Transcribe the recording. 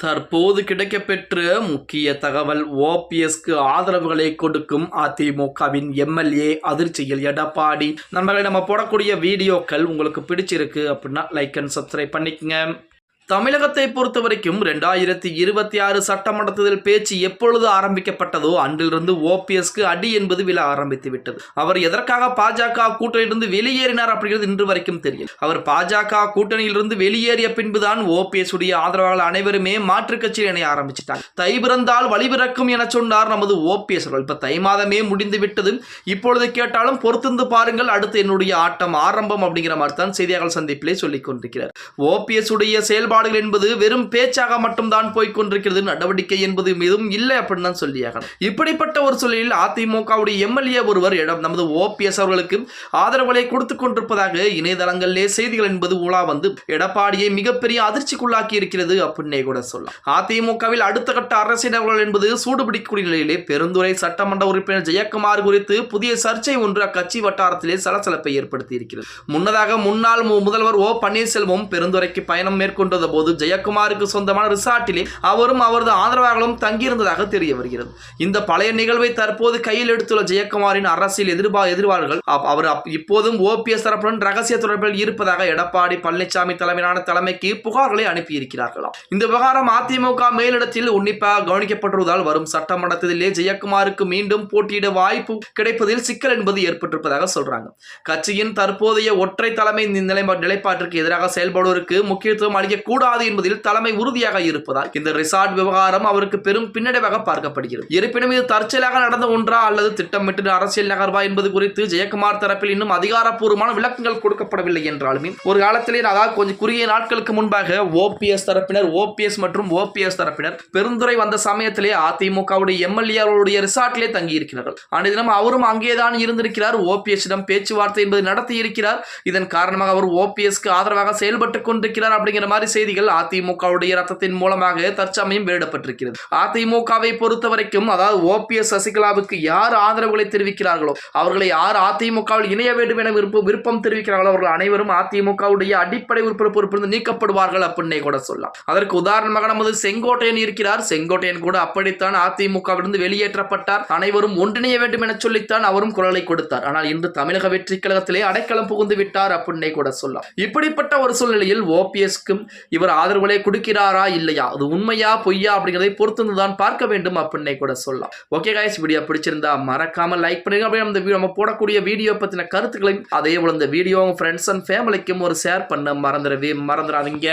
தற்போது கிடைக்கப்பெற்ற முக்கிய தகவல். ஓபிஎஸ்க்கு ஆதரவுகளை கொடுக்கும் அதிமுகவின் எம்எல்ஏ அதிர்ச்சியில் எடப்பாடி. நண்பர்களை, நம்ம போடக்கூடிய வீடியோக்கள் உங்களுக்கு பிடிச்சிருக்கு அப்படின்னா லைக் அண்ட் சப்ஸ்கிரைப் பண்ணிக்கங்க. தமிழகத்தை பொறுத்த வரைக்கும் 2026 சட்டமன்ற தேர்தல் பேச்சு எப்பொழுது ஆரம்பிக்கப்பட்டதோ அன்றிலிருந்து ஓபிஎஸ்க்கு அடி என்பது விழ ஆரம்பித்து விட்டது. அவர் எதற்காக பாஜக கூட்டணியிலிருந்து வெளியேறினார் அப்படிங்கிறது இன்று வரைக்கும் தெரியல. அவர் பாஜக கூட்டணியிலிருந்து வெளியேறிய பின்புதான் ஓபிஎஸ் உடைய ஆதரவாளர்கள் அனைவருமே மாற்றுக் கட்சியில் இணைய ஆரம்பிச்சிட்டாங்க. தை பிறந்தால் வழி பிறக்கும் என சொன்னார் நமது ஓபிஎஸ் அவர்கள். இப்ப தை மாதமே முடிந்து விட்டது. இப்பொழுது கேட்டாலும் பொறுத்திருந்து பாருங்கள், அடுத்து என்னுடைய ஆட்டம் ஆரம்பம் அப்படிங்கிற மாதிரி தான் செய்தியாளர் சந்திப்பிலே சொல்லிக் கொண்டிருக்கிறார். ஓபிஎஸ் உடைய செயல்பாடு என்பது வெறும் பேச்சாக மட்டும்தான் போய்கொண்டிருக்கிறது, நடவடிக்கை என்பது எதுவும் இல்லை அப்படின்னு தான் சொல்லியாக. இப்படிப்பட்ட ஒரு சூழலில் அதிமுகவுடைய எம்எல்ஏ ஒருவர் நமது ஓபிஎஸ் அவர்களுக்கு ஆதரவுகளை கொடுத்துக் கொண்டிருப்பதாக இணையதளங்களிலே செய்திகள் என்பது உலா வந்து எடப்பாடியை மிகப்பெரிய அதிர்ச்சிக்குள்ளாக்கி இருக்கிறது அப்படின்னே கூட சொல்லலாம். அதிமுகவில் அடுத்த கட்ட அரசியல் என்பது சூடுபிடிக்கூடிய நிலையிலே பெருந்துறை சட்டமன்ற உறுப்பினர் ஜெயக்குமார் குறித்து புதிய சர்ச்சை ஒன்று அக்கட்சி வட்டாரத்திலே சலசலப்பை ஏற்படுத்தி இருக்கிறது. முன்னதாக முன்னாள் முதல்வர் ஓ பன்னீர்செல்வம் பெருந்துறைக்கு பயணம் மேற்கொண்டது போது ஜெயக்குமாருக்கு சொந்தமான ரிசார்ட்டிலே அவரும் அவரது ஆதரவாளர்களும் தங்கியிருந்ததாக தெரிய வருகிறது. இந்த பழைய நிகழ்வை தற்போது கையில் எடுத்துள்ள ஜெயக்குமாரின் அரசியல் எதிர்வாளர்கள் அவர் இப்போதும் ஓபிஎஸ் தரப்புடன் ரகசிய தொடர்பில் இருப்பதாக எடப்பாடி பழனிசாமி தலைமையிலான தலைமைக்கு புகார்களை அனுப்பியிருக்கிறார்களாம். இந்த விவகாரம் அதிமுக மேலிடத்தில் உன்னிப்பாக கவனிக்கப்பட்டுள்ளதால் வரும் சட்டமன்றத்திலே ஜெயக்குமாருக்கு மீண்டும் போட்டியிட வாய்ப்பு கிடைப்பதில் சிக்கல் என்பது ஏற்பட்டிருப்பதாக சொல்றாங்க. கட்சியின் தற்போதைய ஒற்றை தலைமை நிலைப்பாட்டிற்கு எதிராக செயல்படுவதற்கு முக்கியத்துவம் அளிக்க கூடாது என்பதில் தலைமை உறுதியாக இருப்பதால் இந்த ரிசார்ட் விவகாரம் அவருக்கு பெரும் பின்னடைவாக பார்க்கப்படுகிறது. இருப்பினும் இது தற்செயலாக நடந்த ஒன்றா அல்லது திட்டமிட்டு அரசியல் நகர்வா என்பது குறித்து ஜெயக்குமார் தரப்பில் இன்னும் அதிகாரப்பூர்வமான விளக்கங்கள் கொடுக்கப்படவில்லை என்றாலுமே ஒரு காலத்திலே அதாவது கொஞ்சம் குறுகிய நாட்களுக்கு முன்பாக ஓபிஎஸ் மற்றும் ஓபிஎஸ் தரப்பினர் பெருந்துறை வந்த சமயத்திலே அதிமுகவுடைய எம்எல்ஏ அவருடைய ரிசார்ட்டிலே தங்கி இருக்கிறார்கள். அன்றைய தினம் அவரும் அங்கேதான் இருந்திருக்கிறார். ஓபிஎஸ்ஸிடம் பேச்சுவார்த்தை என்பது நடத்தி இருக்கிறார். இதன் காரணமாக அவர் ஓபிஎஸ்க்கு ஆதரவாக செயல்பட்டுக் கொண்டிருக்கிறார் அப்படிங்கிற மாதிரி செய்திகள் அதிமுகவுடைய ரத்தத்தின் மூலமாக தற்சமயம் வெளியிடப்பட்டிருக்கிறது. அதிமுகவை பொறுத்த வரைக்கும் அதாவது ஓபிஎஸ் சசிகலாவுக்கு யார் ஆதரவுகளை தெரிவிக்கிறார்களோ அவர்களை யார் அதிமுகவில் இணைய வேண்டும் என விருப்பம் தெரிவிக்கிறார்களோ அவர்கள் அனைவரும் அதிமுகவுடைய அடிப்படை உறுப்பினர் பொறுப்பிலிருந்து நீக்கப்படுவார்கள் அப்படின்னே கூட சொல்லலாம். அதற்கு உதாரணமாக நமது செங்கோட்டையன் இருக்கிறார். செங்கோட்டையன் கூட அப்படித்தான் அதிமுகவிலிருந்து வெளியேற்றப்பட்டார். அனைவரும் ஒன்றிணைய வேண்டும் என சொல்லித்தான் அவரும் குரலை கொடுத்தார். ஆனால் இன்று தமிழக வெற்றி கழகத்திலே அடைக்கலம் புகுந்து விட்டார் அப்படின்னே கூட சொல்லலாம். இப்படிப்பட்ட ஒரு சூழ்நிலையில் ஓபிஎஸ்க்கும் இவர் ஆதரவுகளை கொடுக்கிறாரா இல்லையா, அது உண்மையா பொய்யா அப்படிங்கிறதை பொறுத்துதான் பார்க்க வேண்டும் அப்படின்னே கூட சொல்லலாம். ஓகே கைஸ், வீடியோ பிடிச்சிருந்தா மறக்காம லைக் பண்ணுங்க. அப்படியே நம்ம போடக்கூடிய வீடியோ பத்தின கருத்துக்களையும் அதே போல இந்த வீடியோ ஃப்ரெண்ட்ஸ் அண்ட் ஃபேமிலிக்கும் ஒரு ஷேர் பண்ண மறந்துடாதீங்க.